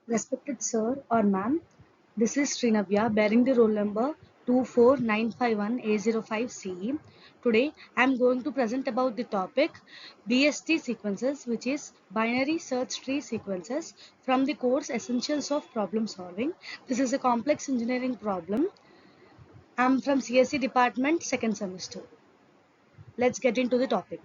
Respected sir or ma'am, this is Srinavya bearing the roll number 24951A05CE. Today I am going to present about the topic BST sequences, which is binary search tree sequences, from the course Essentials of Problem Solving. This is a complex engineering problem. I am from CSE department, second semester. Let's get into the topic.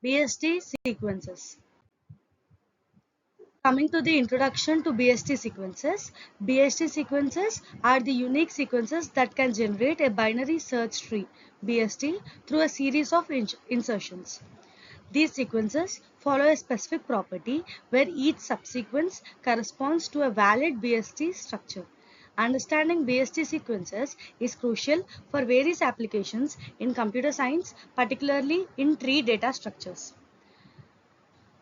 BST sequences. Coming to the introduction to BST sequences, BST sequences are the unique sequences that can generate a binary search tree BST through a series of insertions. These sequences follow a specific property where each subsequence corresponds to a valid BST structure. Understanding BST sequences is crucial for various applications in computer science, particularly in tree data structures.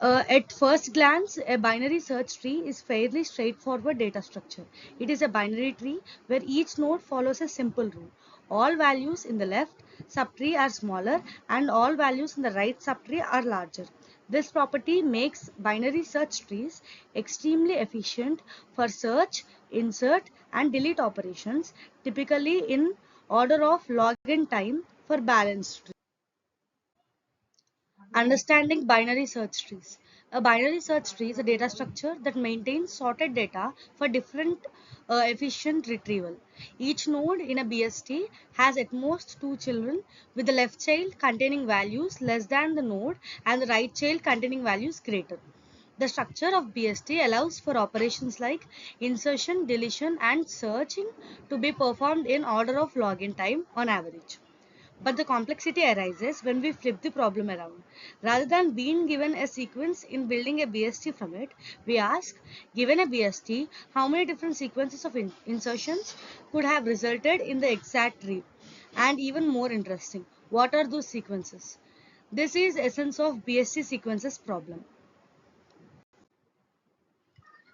At first glance, a binary search tree is fairly straightforward data structure. It is a binary tree where each node follows a simple rule. All values in the left subtree are smaller and all values in the right subtree are larger. This property makes binary search trees extremely efficient for search, insert and delete operations, typically in order of log-in time for balanced trees. Understanding binary search trees. A binary search tree is a data structure that maintains sorted data for different efficient retrieval. Each node in a BST has at most two children, with the left child containing values less than the node and the right child containing values greater. The structure of BST allows for operations like insertion, deletion and searching to be performed in order of login time on average. But the complexity arises when we flip the problem around. Rather than being given a sequence in building a BST from it, we ask, given a BST, how many different sequences of insertions could have resulted in the exact tree? And even more interesting, what are those sequences? This is essence of BST sequences problem.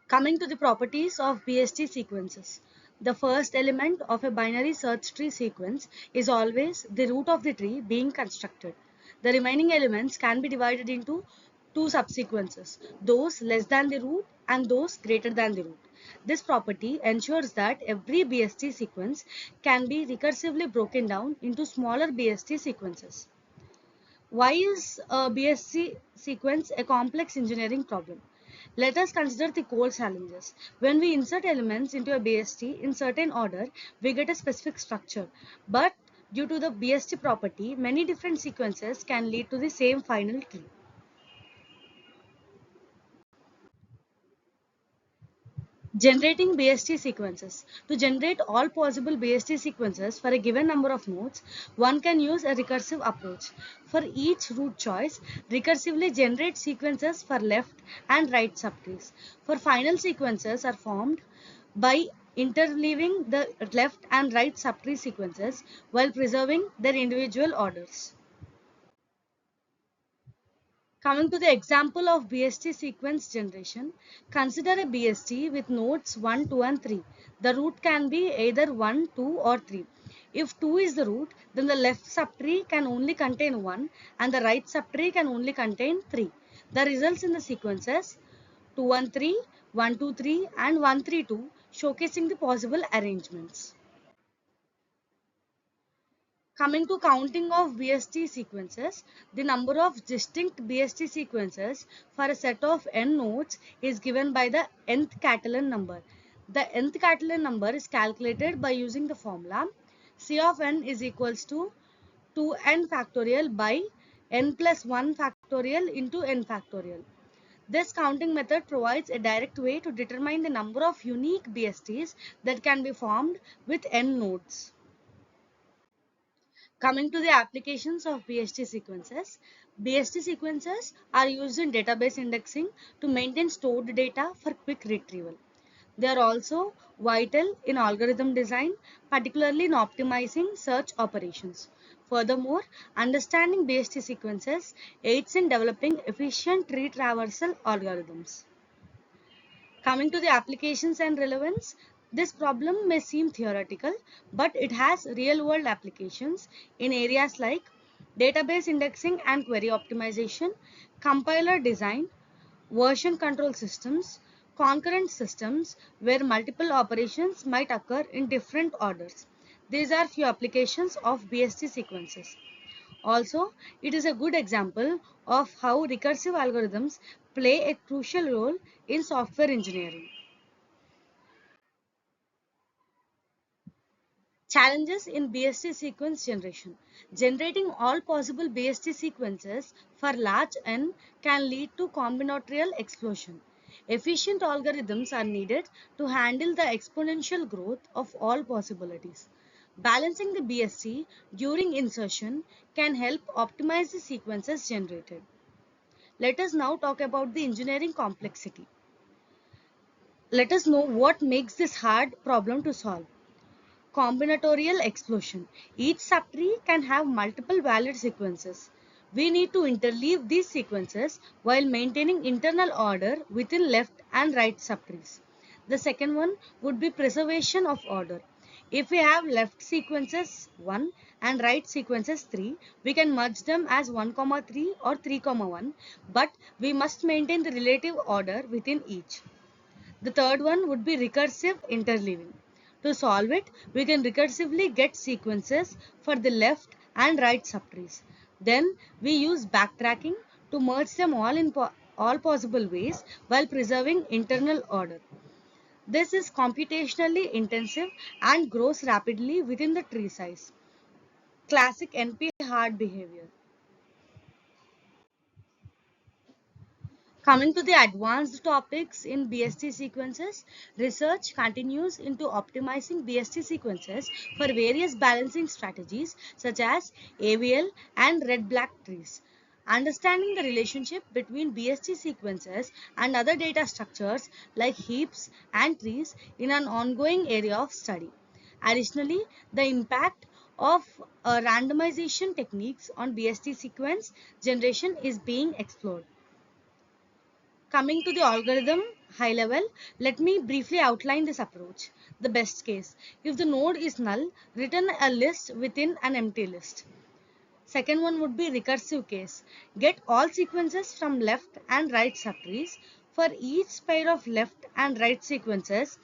Coming to the properties of BST sequences. The first element of a binary search tree sequence is always the root of the tree being constructed. The remaining elements can be divided into two subsequences, those less than the root and those greater than the root. This property ensures that every BST sequence can be recursively broken down into smaller BST sequences. Why is a BSC sequence a complex engineering problem? Let us consider the core challenges. When we insert elements into a BST in certain order, we get a specific structure. But due to the BST property, many different sequences can lead to the same final tree. Generating BST sequences. To generate all possible BST sequences for a given number of nodes, one can use a recursive approach. For each root choice, recursively generate sequences for left and right subtrees. For final sequences are formed by interleaving the left and right subtree sequences while preserving their individual orders. Coming to the example of BST sequence generation, consider a BST with nodes 1, 2 and 3. The root can be either 1, 2 or 3. If 2 is the root, then the left subtree can only contain 1 and the right subtree can only contain 3. The results in the sequences 2, 1, 3, 1, 2, 3 and 1, 3, 2 showcasing the possible arrangements. Coming to counting of BST sequences, the number of distinct BST sequences for a set of n nodes is given by the nth Catalan number. The nth Catalan number is calculated by using the formula C of n is equals to 2n factorial by n plus 1 factorial into n factorial. This counting method provides a direct way to determine the number of unique BSTs that can be formed with n nodes. Coming to the applications of BST sequences, BST sequences are used in database indexing to maintain stored data for quick retrieval. They are also vital in algorithm design, particularly in optimizing search operations. Furthermore, understanding BST sequences aids in developing efficient tree traversal algorithms. Coming to the applications and relevance, this problem may seem theoretical, but it has real-world applications in areas like database indexing and query optimization, compiler design, version control systems, concurrent systems where multiple operations might occur in different orders. These are few applications of BST sequences. Also, it is a good example of how recursive algorithms play a crucial role in software engineering. Challenges in BST sequence generation. Generating all possible BST sequences for large N can lead to combinatorial explosion. Efficient algorithms are needed to handle the exponential growth of all possibilities. Balancing the BST during insertion can help optimize the sequences generated. Let us now talk about the engineering complexity. Let us know what makes this hard problem to solve. Combinatorial explosion. Each subtree can have multiple valid sequences. We need to interleave these sequences while maintaining internal order within left and right subtrees. The second one would be preservation of order. If we have left sequences 1 and right sequences 3, we can merge them as 1, 3 or 3, 1, but we must maintain the relative order within each. The third one would be recursive interleaving. To solve it, we can recursively get sequences for the left and right subtrees. Then we use backtracking to merge them all in all possible ways while preserving internal order. This is computationally intensive and grows rapidly within the tree size. Classic NP hard behavior. Coming to the advanced topics in BST sequences, research continues into optimizing BST sequences for various balancing strategies such as AVL and red-black trees. Understanding the relationship between BST sequences and other data structures like heaps and trees in an ongoing area of study. Additionally, the impact of randomization techniques on BST sequence generation is being explored. Coming to the algorithm high level, let me briefly outline this approach. The best case, if the node is null, return a list within an empty list. Second one would be recursive case. Get all sequences from left and right subtrees. For each pair of left and right sequences,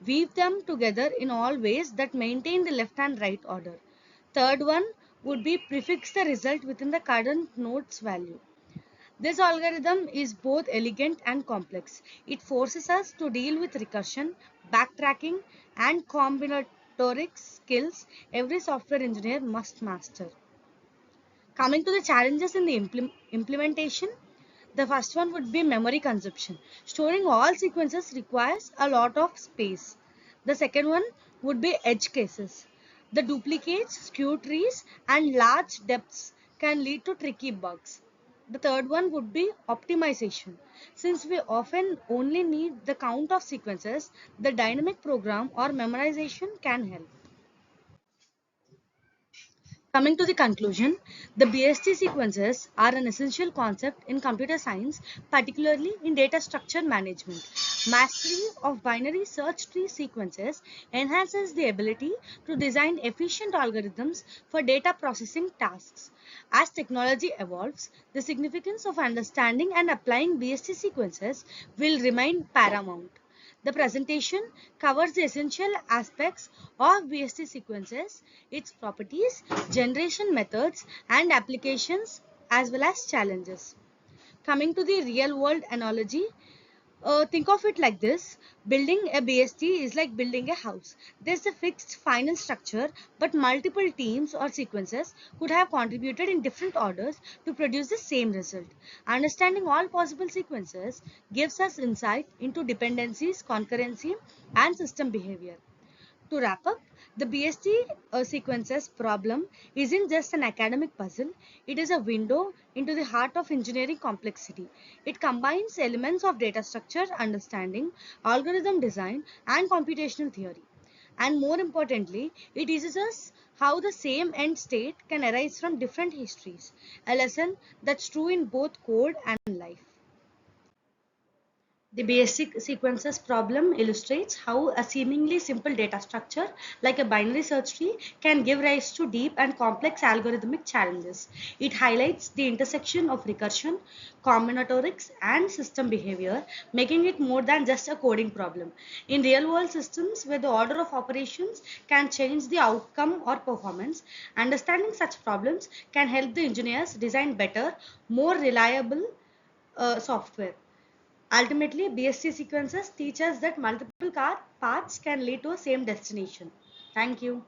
weave them together in all ways that maintain the left and right order. Third one would be prefix the result within the current node's value. This algorithm is both elegant and complex. It forces us to deal with recursion, backtracking, and combinatoric skills every software engineer must master. Coming to the challenges in the implementation, the first one would be memory consumption. Storing all sequences requires a lot of space. The second one would be edge cases. The duplicates, skew trees, and large depths can lead to tricky bugs. The third one would be optimization. Since we often only need the count of sequences, the dynamic program or memorization can help. Coming to the conclusion, the BST sequences are an essential concept in computer science, particularly in data structure management. Mastery of binary search tree sequences enhances the ability to design efficient algorithms for data processing tasks. As technology evolves, the significance of understanding and applying BST sequences will remain paramount. The presentation covers the essential aspects of BST sequences, its properties, generation methods, and applications, as well as challenges. Coming to the real world analogy, think of it like this. Building a BST is like building a house. There's a fixed final structure, but multiple teams or sequences could have contributed in different orders to produce the same result. Understanding all possible sequences gives us insight into dependencies, concurrency, and system behavior. To wrap up, the BST sequences problem isn't just an academic puzzle, it is a window into the heart of engineering complexity. It combines elements of data structure understanding, algorithm design, and computational theory. And more importantly, it teaches us how the same end state can arise from different histories, a lesson that's true in both code and life. The basic sequences problem illustrates how a seemingly simple data structure like a binary search tree can give rise to deep and complex algorithmic challenges. It highlights the intersection of recursion, combinatorics, and system behavior, making it more than just a coding problem. In real-world systems where the order of operations can change the outcome or performance, understanding such problems can help the engineers design better, more reliable software. Ultimately, BST sequences teach us that multiple car paths can lead to a same destination. Thank you.